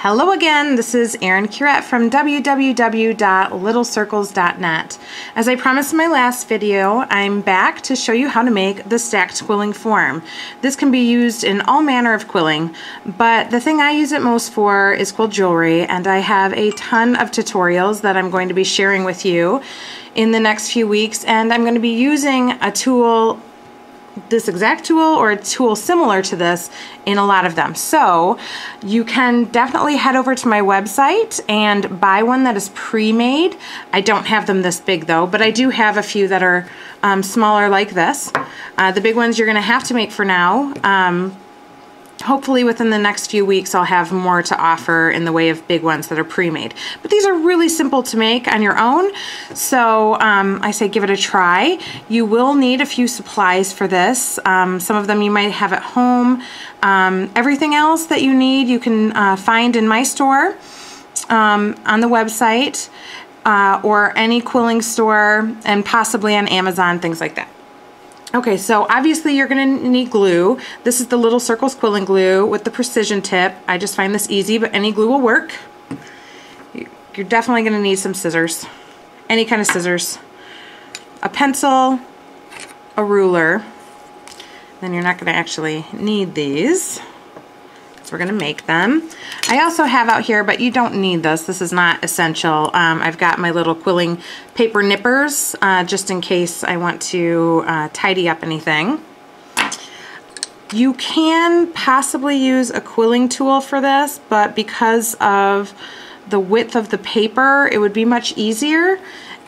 Hello again, this is Erin Curette from www.littlecircles.net. As I promised in my last video, I'm back to show you how to make the stacked quilling form. This can be used in all manner of quilling, but the thing I use it most for is quilt jewelry, and I have a ton of tutorials that I'm going to be sharing with you in the next few weeks, and I'm going to be using a tool, this exact tool or a tool similar to this, in a lot of them. So you can definitely head over to my website and buy one that is pre-made. I don't have them this big though, but I do have a few that are smaller like this. The big ones you're gonna have to make for now. Hopefully within the next few weeks I'll have more to offer in the way of big ones that are pre-made. But these are really simple to make on your own, so I say give it a try. You will need a few supplies for this. Some of them you might have at home. Everything else that you need you can find in my store on the website or any quilling store, and possibly on Amazon, things like that. Okay, so obviously you're going to need glue. This is the Little Circles quilling glue with the precision tip. I just find this easy, but any glue will work. You're definitely going to need some scissors, any kind of scissors, a pencil, a ruler. Then you're not going to actually need these, because we're going to make them. I also have out here, but you don't need this. This is not essential. I've got my little quilling paper nippers, just in case I want to tidy up anything. You can possibly use a quilling tool for this, but because of the width of the paper, it would be much easier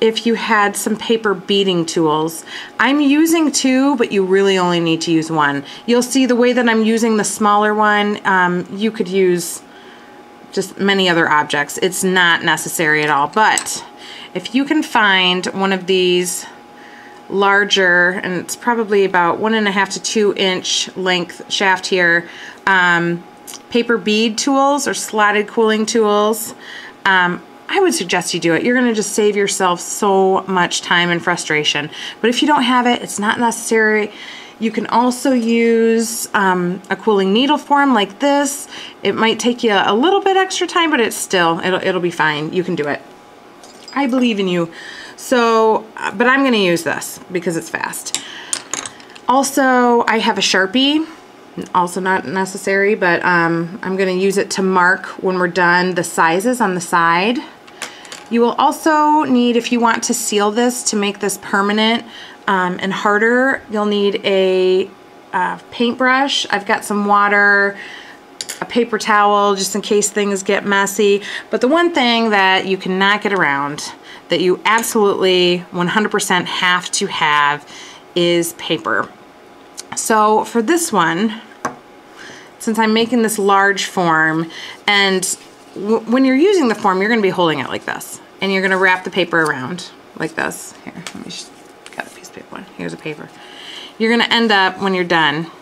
if you had some paper beading tools. I'm using two, but you really only need to use one. You'll see the way that I'm using the smaller one, you could use just many other objects. It's not necessary at all, but if you can find one of these larger, and it's probably about 1.5 to 2 inch length shaft here, paper bead tools or slotted quilling tools, I would suggest you do it. You're going to just save yourself so much time and frustration. But if you don't have it, it's not necessary. You can also use a quilling needle form like this. It might take you a little bit extra time, but it'll be fine. You can do it. I believe in you. So, but I'm going to use this because it's fast. Also, I have a Sharpie. Also not necessary, but I'm going to use it to mark when we're done the sizes on the side. You will also need, if you want to seal this to make this permanent and harder, you'll need a paintbrush. I've got some water, a paper towel, just in case things get messy. But the one thing that you cannot get around, that you absolutely 100% have to have, is paper. So for this one, since I'm making this large form, and when you're using the form, you're going to be holding it like this, and you're going to wrap the paper around like this. Here, let me just got a piece of paper. Here's a paper. You're going to end up, when you're done,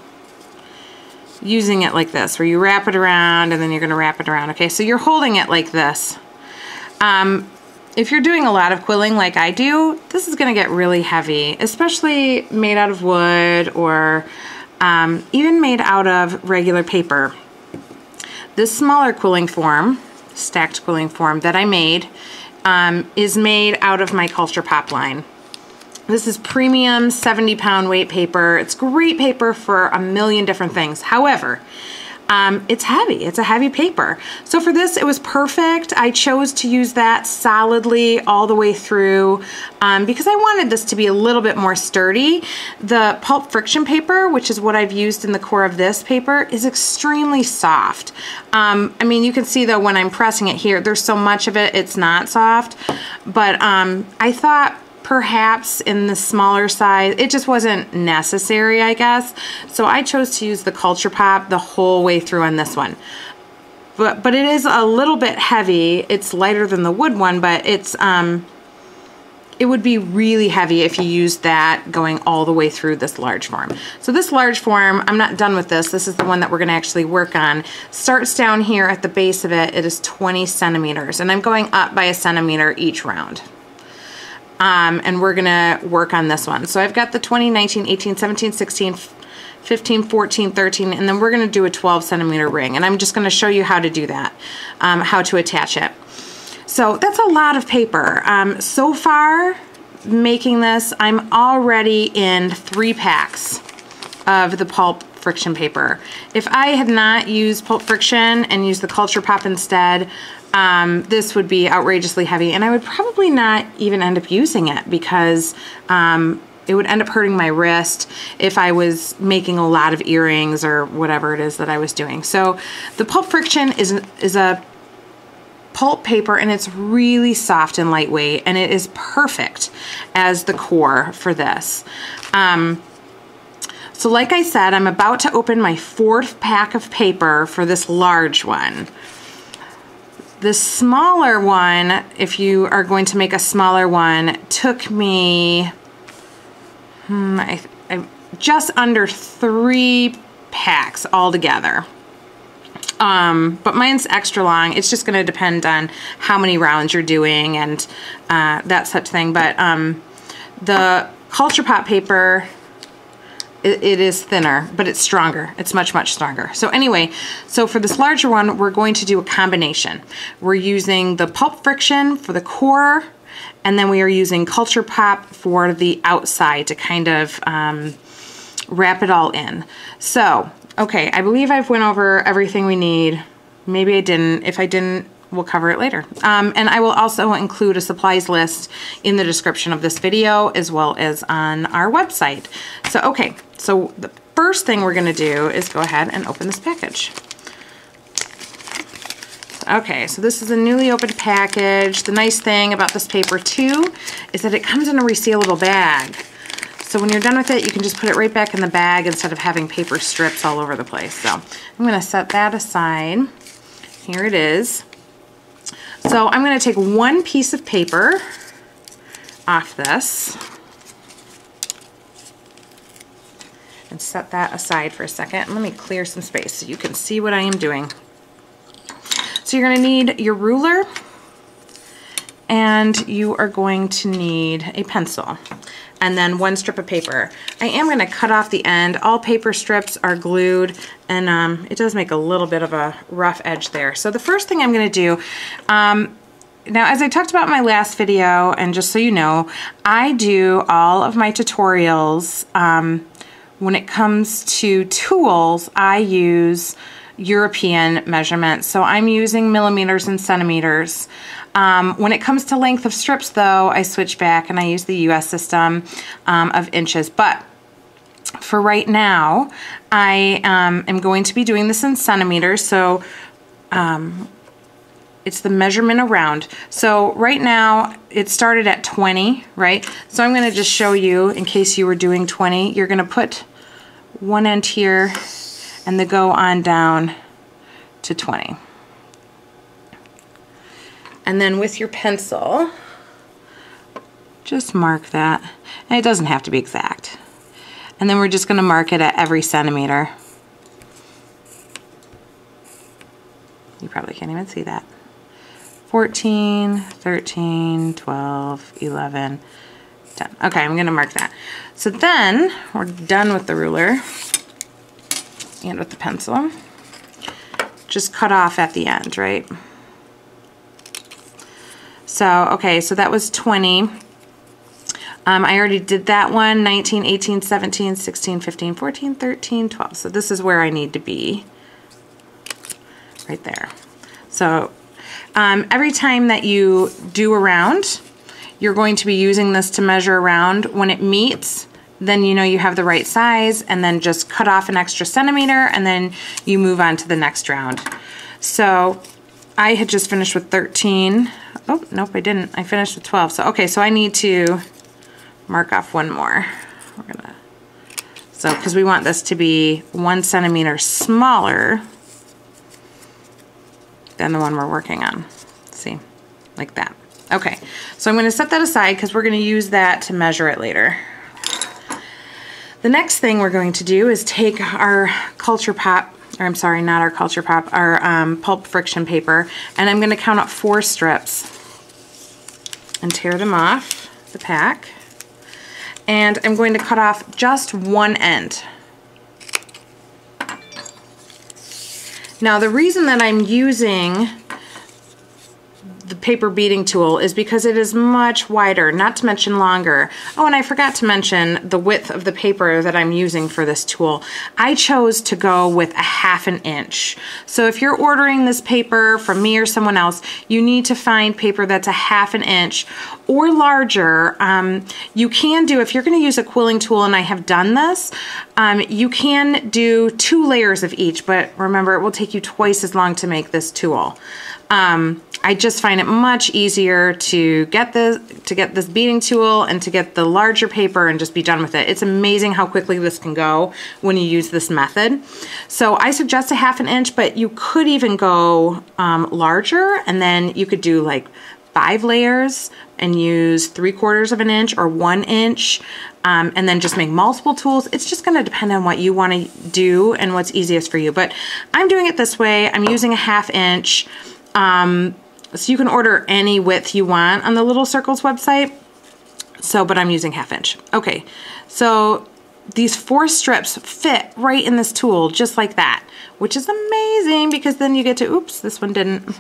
using it like this, where you wrap it around, and then you're going to wrap it around. Okay, so you're holding it like this. If you're doing a lot of quilling like I do, this is going to get really heavy, especially made out of wood or even made out of regular paper. This smaller quilling form, stacked quilling form that I made, is made out of my Culture Pop line. This is premium 70-pound weight paper. It's great paper for a million different things. However, it's heavy. It's a heavy paper. So for this, it was perfect. I chose to use that solidly all the way through because I wanted this to be a little bit more sturdy. The Pulp Friction paper, which is what I've used in the core of this paper, is extremely soft. I mean, you can see though when I'm pressing it here, there's so much of it, it's not soft. But I thought perhaps in the smaller size, it just wasn't necessary, I guess. So I chose to use the Culture Pop the whole way through on this one. But it is a little bit heavy. It's lighter than the wood one, but it's it would be really heavy if you used that going all the way through this large form. So this large form, I'm not done with this. This is the one that we're going to actually work on. Starts down here at the base of it. It is 20 centimeters, and I'm going up by 1 centimeter each round. And we're gonna work on this one. So I've got the 20, 19, 18, 17, 16, 15, 14, 13, and then we're gonna do a 12 centimeter ring. And I'm just gonna show you how to do that, how to attach it. So that's a lot of paper. So far, making this, I'm already in 3 packs of the Pulp Friction paper. If I had not used Pulp Friction and used the Culture Pop instead, this would be outrageously heavy, and I would probably not even end up using it because it would end up hurting my wrist if I was making a lot of earrings or whatever it is that I was doing. So the Pulp Friction is a pulp paper, and it's really soft and lightweight, and it is perfect as the core for this. So like I said, I'm about to open my 4th pack of paper for this large one. The smaller one, if you are going to make a smaller one, took me just under 3 packs altogether. But mine's extra long. It's just going to depend on how many rounds you're doing and that such thing. But the Culture Pop paper, it is thinner, but it's stronger. It's much, much stronger. So anyway, so for this larger one, we're going to do a combination. We're using the Pulp Friction for the core, and then we are using Culture Pop for the outside to kind of wrap it all in. So, okay, I believe I've went over everything we need. Maybe I didn't. If I didn't, we'll cover it later. And I will also include a supplies list in the description of this video as well as on our website. So, okay, so the first thing we're gonna do is go ahead and open this package. Okay, so this is a newly opened package. The nice thing about this paper too is that it comes in a resealable bag. So when you're done with it, you can just put it right back in the bag instead of having paper strips all over the place. So I'm gonna set that aside. Here it is. So I'm gonna take 1 piece of paper off this and set that aside for a second. Let me clear some space so you can see what I am doing. So you're gonna need your ruler, and you are going to need a pencil, and then 1 strip of paper. I am gonna cut off the end. All paper strips are glued, and it does make a little bit of a rough edge there. So the first thing I'm gonna do, now as I talked about in my last video, and just so you know, I do all of my tutorials, when it comes to tools, I use European measurements. So I'm using millimeters and centimeters. When it comes to length of strips though, I switch back and I use the US system of inches. But for right now, I am going to be doing this in centimeters. So it's the measurement around. So right now it started at 20, right? So I'm gonna just show you in case you were doing 20, you're gonna put 1 end here and then go on down to 20. And then with your pencil, just mark that. And it doesn't have to be exact. And then we're just gonna mark it at every centimeter. You probably can't even see that. 14, 13, 12, 11, 10. Okay, I'm gonna mark that. So then we're done with the ruler and with the pencil. Just cut off at the end, right? So, okay, so that was 20. I already did that one, 19, 18, 17, 16, 15, 14, 13, 12. So this is where I need to be, right there. So every time that you do a round, you're going to be using this to measure around. When it meets, then you know you have the right size, and then just cut off an extra centimeter, and then you move on to the next round. So I had just finished with 13. Oh, nope, I didn't. I finished with 12. So, okay, so I need to mark off 1 more. We're gonna, so, because we want this to be 1 centimeter smaller than the one we're working on. See, like that. Okay, so I'm gonna set that aside because we're gonna use that to measure it later. The next thing we're going to do is take our Culture Pop, or I'm sorry, not our Culture Pop, our Pulp Friction paper, and I'm gonna count up 4 strips and tear them off the pack. And I'm going to cut off just 1 end. Now the reason that I'm using the paper beading tool is because it is much wider, not to mention longer. Oh, and I forgot to mention the width of the paper that I'm using for this tool. I chose to go with 1/2 inch. So if you're ordering this paper from me or someone else, you need to find paper that's 1/2 inch or larger. You can do, if you're going to use a quilling tool, and I have done this, you can do 2 layers of each, but remember, it will take you twice as long to make this tool. I just find it much easier to get this beading tool and to get the larger paper and just be done with it. It's amazing how quickly this can go when you use this method. So I suggest 1/2 inch, but you could even go larger, and then you could do like 5 layers and use 3/4 inch or 1 inch, and then just make multiple tools. It's just going to depend on what you want to do and what's easiest for you. But I'm doing it this way. I'm using 1/2 inch. So you can order any width you want on the Little Circles website. So, but I'm using 1/2 inch. Okay, so these 4 strips fit right in this tool, just like that, which is amazing because then you get to, oops, this one didn't.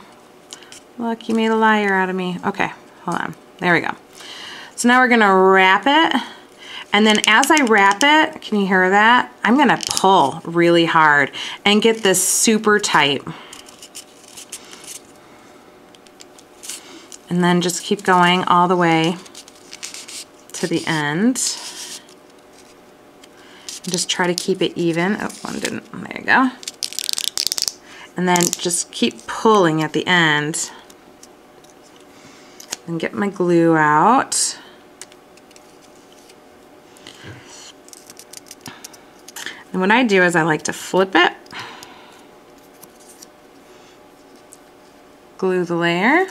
Look, you made a liar out of me. Okay, hold on. There we go. So now we're gonna wrap it. And then as I wrap it, can you hear that? I'm gonna pull really hard and get this super tight. And then just keep going all the way to the end. And just try to keep it even. Oh, one didn't. There you go. And then just keep pulling at the end. And get my glue out. And what I do is I like to flip it. Glue the layer.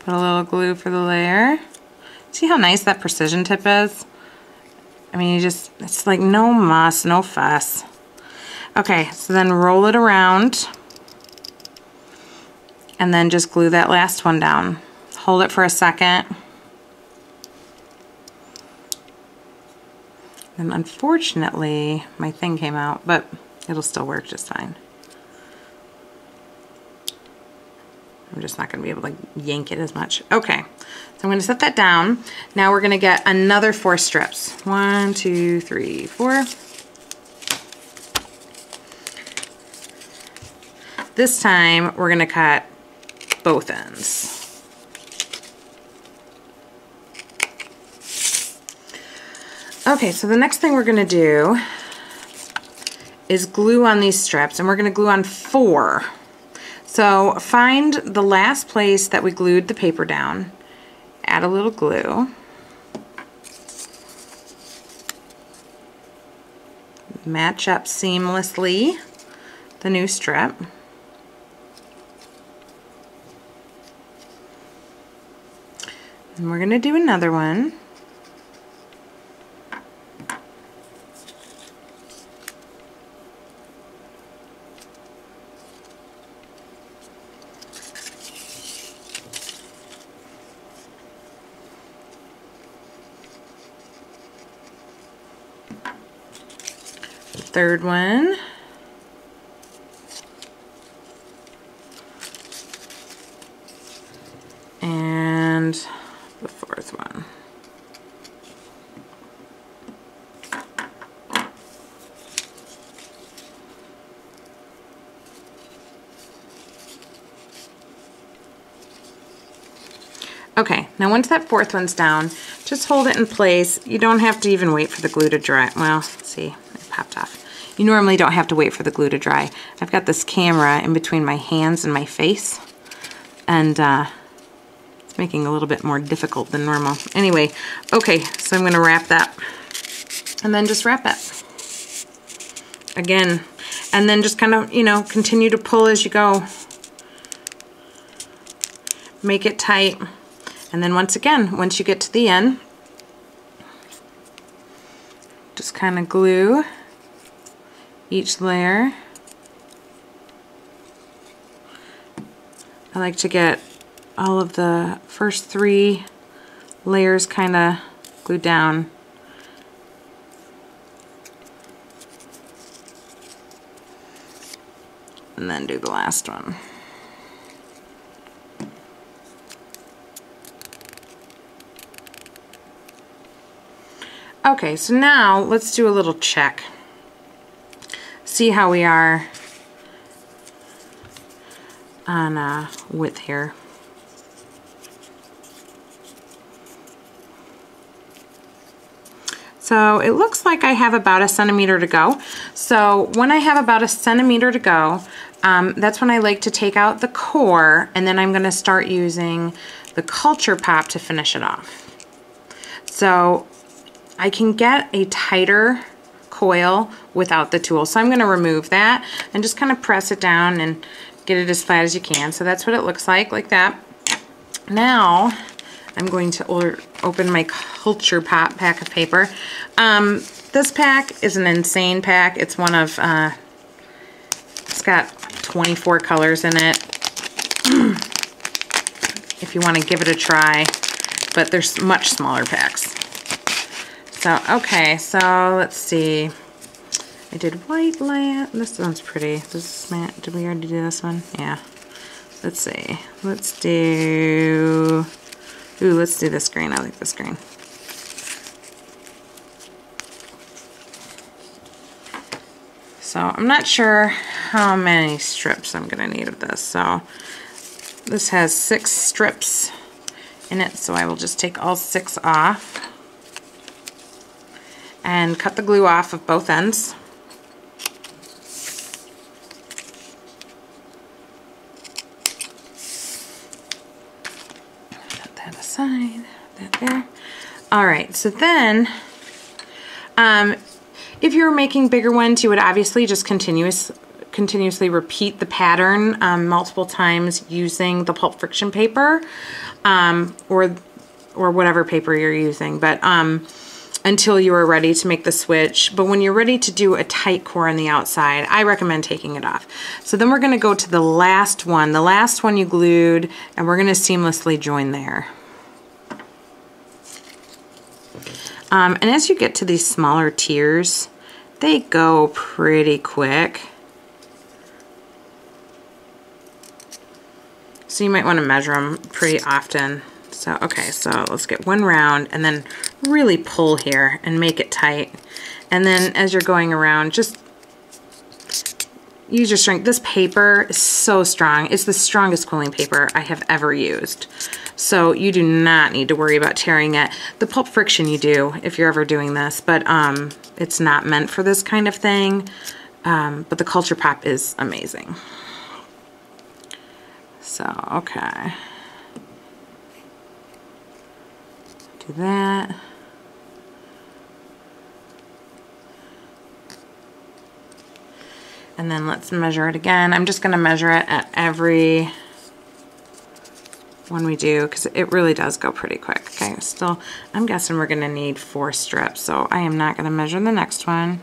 Put a little glue for the layer. See how nice that precision tip is? I mean, it's like no muss, no fuss. Okay, so then roll it around and then just glue that last one down. Hold it for a second. And unfortunately, my thing came out, but it'll still work just fine. I'm just not going to be able to yank it as much. Okay, so I'm going to set that down. Now we're going to get another 4 strips. 1, 2, 3, 4. This time we're going to cut both ends. Okay, so the next thing we're going to do is glue on these strips, and we're going to glue on 4. So find the last place that we glued the paper down, add a little glue, match up seamlessly the new strip, and we're going to do another one. Third one, and the 4th one. Okay, now once that 4th one's down, just hold it in place. You don't have to even wait for the glue to dry. Well, see, it popped off. You normally don't have to wait for the glue to dry. I've got this camera in between my hands and my face, and it's making it a little bit more difficult than normal. Anyway, okay, so I'm going to wrap that, and then just wrap it again, and then just kind of, you know, continue to pull as you go. Make it tight, and then once again, once you get to the end, just kind of glue each layer. I like to get all of the first 3 layers kind of glued down. and then do the last one. Okay, so now let's do a little check. See how we are on width here. So it looks like I have about 1 centimeter to go. So when I have about 1 centimeter to go, that's when I like to take out the core, and then I'm gonna start using the culture pop to finish it off. So I can get a tighter coil without the tool. So I'm gonna remove that and just kind of press it down and get it as flat as you can. So that's what it looks like that. Now, I'm going to open my culture pop pack of paper. This pack is an insane pack. It's one of, it's got 24 colors in it. If you want to give it a try, but there's much smaller packs. So, okay, so let's see. I did white light. This one's pretty. This is matte. Did we already do this one? Yeah. Let's see. Let's do... Ooh, let's do this green. I like this green. So I'm not sure how many strips I'm going to need of this. So this has 6 strips in it, so I will just take all 6 off and cut the glue off of both ends. Side, that there. All right, so then if you were making bigger ones, you would obviously just continuously repeat the pattern multiple times using the Pulp Friction paper or whatever paper you're using, but until you are ready to make the switch. But when you're ready to do a tight core on the outside, I recommend taking it off. So then we're going to go to the last one you glued, and we're going to seamlessly join there. And as you get to these smaller tiers, they go pretty quick. So you might want to measure them pretty often. So, okay, so let's get one round and then really pull here and make it tight. And then as you're going around, just use your strength. This paper is so strong. It's the strongest quilling paper I have ever used. So you do not need to worry about tearing it. The Pulp Friction you do if you're ever doing this, but it's not meant for this kind of thing. But the culture pop is amazing. So, okay. Do that. And then let's measure it again. I'm just going to measure it at every one we do because it really does go pretty quick. Okay, still, I'm guessing we're going to need 4 strips, so I am not going to measure the next one.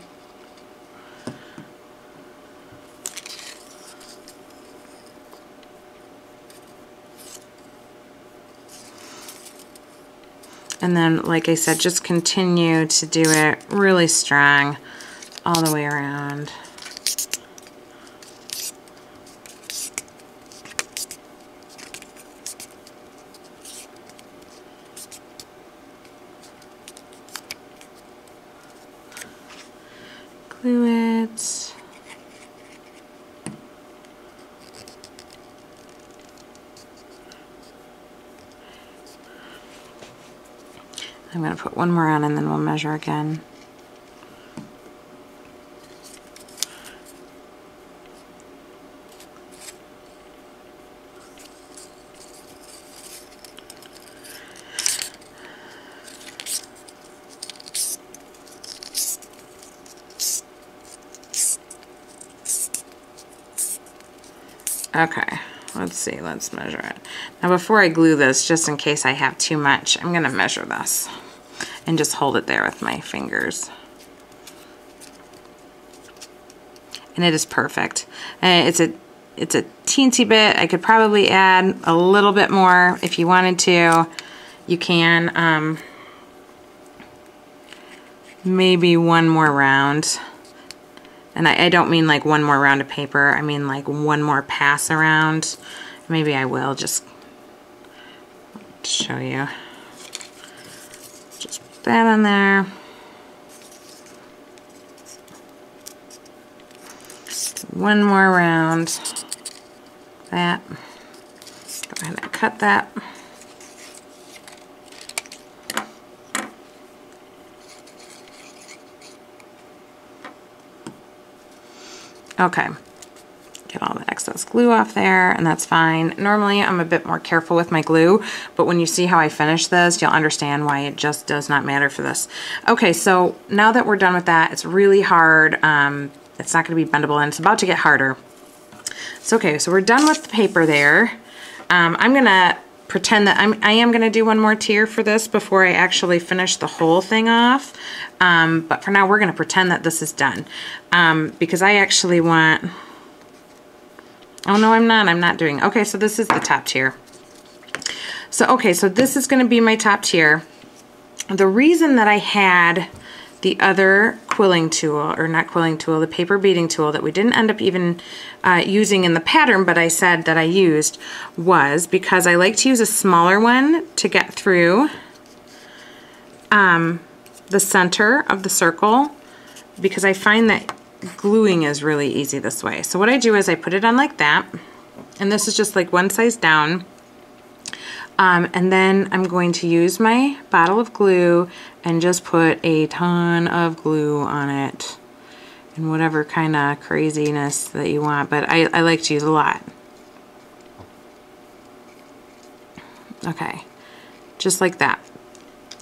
And then, like I said, just continue to do it really strong all the way around. Glue it. I'm going to put one more on and then we'll measure again. Okay, let's see, let's measure it. Now before I glue this, just in case I have too much, I'm going to measure this and just hold it there with my fingers. And it is perfect. And it's a teensy bit. I could probably add a little bit more if you wanted to. You can. Maybe one more round. And I don't mean like one more round of paper, I mean like one more pass around. Maybe I will just show you. Just put that on there. One more round. That. Go ahead and cut that. Okay, get all the excess glue off there, and that's fine. Normally I'm a bit more careful with my glue, but when you see how I finish this, you'll understand why it just does not matter for this. Okay, so now that we're done with that, it's really hard. It's not going to be bendable, and it's about to get harder. So okay, so we're done with the paper there. I'm going to pretend that I am going to do one more tier for this before I actually finish the whole thing off. But for now, we're going to pretend that this is done. Because I actually want... Oh, no, I'm not doing... Okay, so this is the top tier. So, okay, so this is going to be my top tier. The reason that I had the other quilling tool, or not quilling tool, the paper beading tool that we didn't end up even using in the pattern, but I said that I used, was because I like to use a smaller one to get through the center of the circle, because I find that gluing is really easy this way. So what I do is I put it on like that, and this is just like one size down. And then I'm going to use my bottle of glue and just put a ton of glue on it, and whatever kind of craziness that you want, but I like to use a lot. Okay, just like that,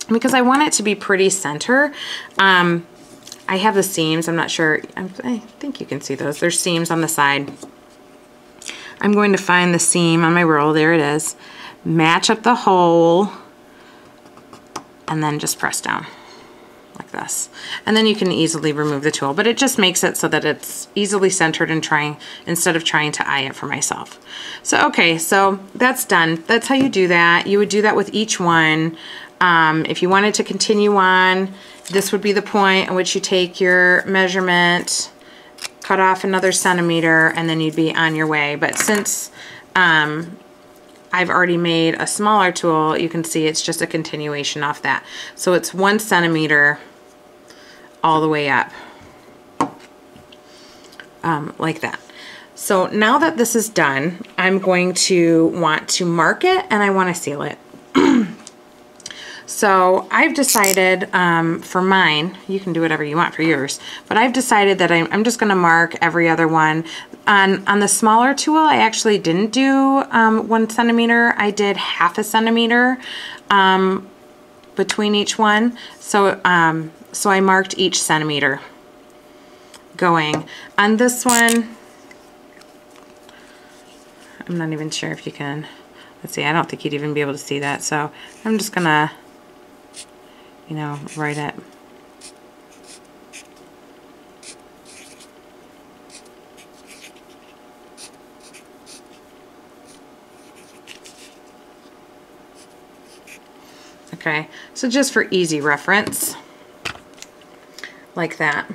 because I want it to be pretty center. I have the seams, I'm not sure, I think you can see those. There's seams on the side. I'm going to find the seam on my roll, there it is. Match up the hole, and then just press down like this. And then you can easily remove the tool, but it just makes it so that it's easily centered and instead of trying to eye it for myself. So okay, so that's done. That's how you do that. You would do that with each one. If you wanted to continue on, this would be the point at which you take your measurement, cut off another centimeter, and then you'd be on your way. But since I've already made a smaller tool, you can see it's just a continuation off that. So it's 1 centimeter all the way up, like that. So now that this is done, I'm going to want to mark it, and I want to seal it. So I've decided for mine, you can do whatever you want for yours, but I've decided that I'm just going to mark every other one. On the smaller tool, I actually didn't do 1 centimeter. I did 1/2 centimeter between each one. So, so I marked each centimeter going. On this one, I'm not even sure if you can, let's see, I don't think you'd even be able to see that. So I'm just going to, you know, write it. Okay, so just for easy reference, like that.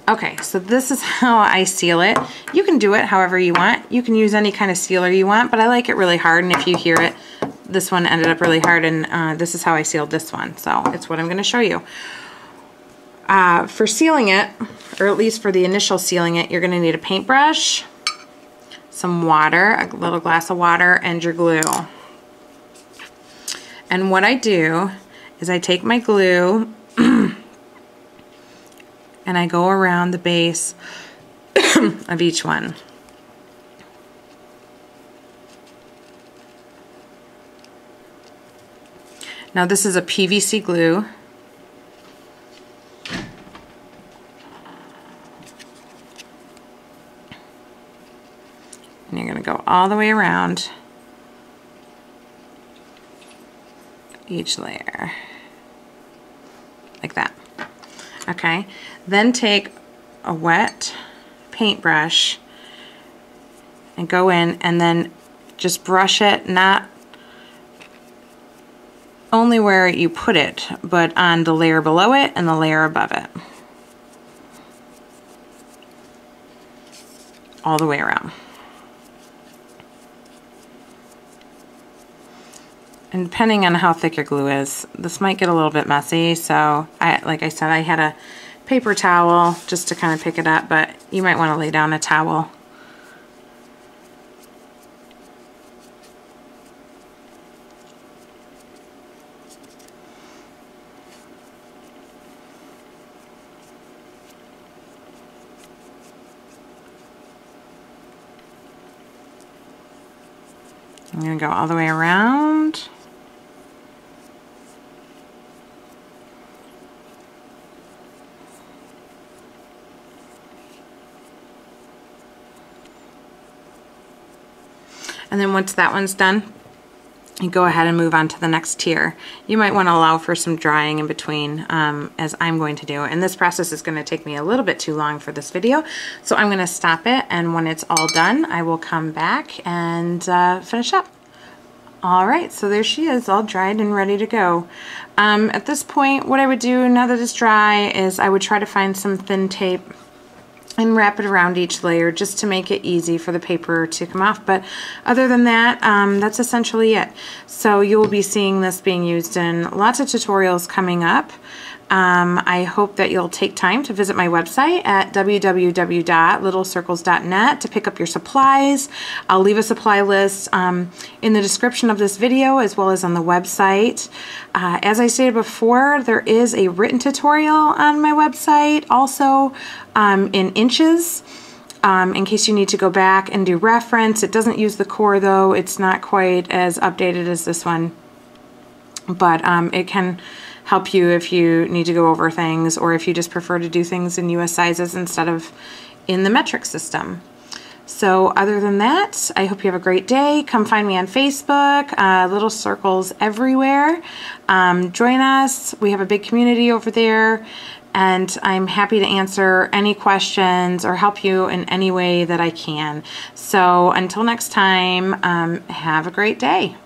Okay, so this is how I seal it. You can do it however you want. You can use any kind of sealer you want, but I like it really hard, and if you hear it, this one ended up really hard, and this is how I sealed this one, so it's what I'm going to show you. For sealing it, or at least for the initial sealing it, you're going to need a paintbrush, some water, a little glass of water, and your glue. And what I do is I take my glue and I go around the base of each one. Now this is a PVC glue. And you're going to go all the way around each layer, like that. Okay, then take a wet paintbrush and go in and then just brush it, not only where you put it, but on the layer below it and the layer above it. all the way around. And depending on how thick your glue is, this might get a little bit messy, so like I said, I had a paper towel just to kind of pick it up, but you might want to lay down a towel. I'm going to go all the way around. And then once that one's done, you go ahead and move on to the next tier. You might want to allow for some drying in between, as I'm going to do. And this process is going to take me a little bit too long for this video, so I'm going to stop it, and when it's all done, I will come back and finish up. All right, so there she is, all dried and ready to go. At this point, what I would do now that it's dry is I would try to find some thin tape and wrap it around each layer just to make it easy for the paper to come off. But other than that, that's essentially it. So you'll be seeing this being used in lots of tutorials coming up. I hope that you'll take time to visit my website at www.littlecircles.net to pick up your supplies. I'll leave a supply list in the description of this video as well as on the website. As I stated before, there is a written tutorial on my website also in inches. In case you need to go back and do reference. It doesn't use the core though. It's not quite as updated as this one, but it can help you if you need to go over things, or if you just prefer to do things in US sizes instead of in the metric system. So other than that, I hope you have a great day. Come find me on Facebook, Little Circles everywhere. Join us. We have a big community over there, and I'm happy to answer any questions or help you in any way that I can. So until next time, have a great day.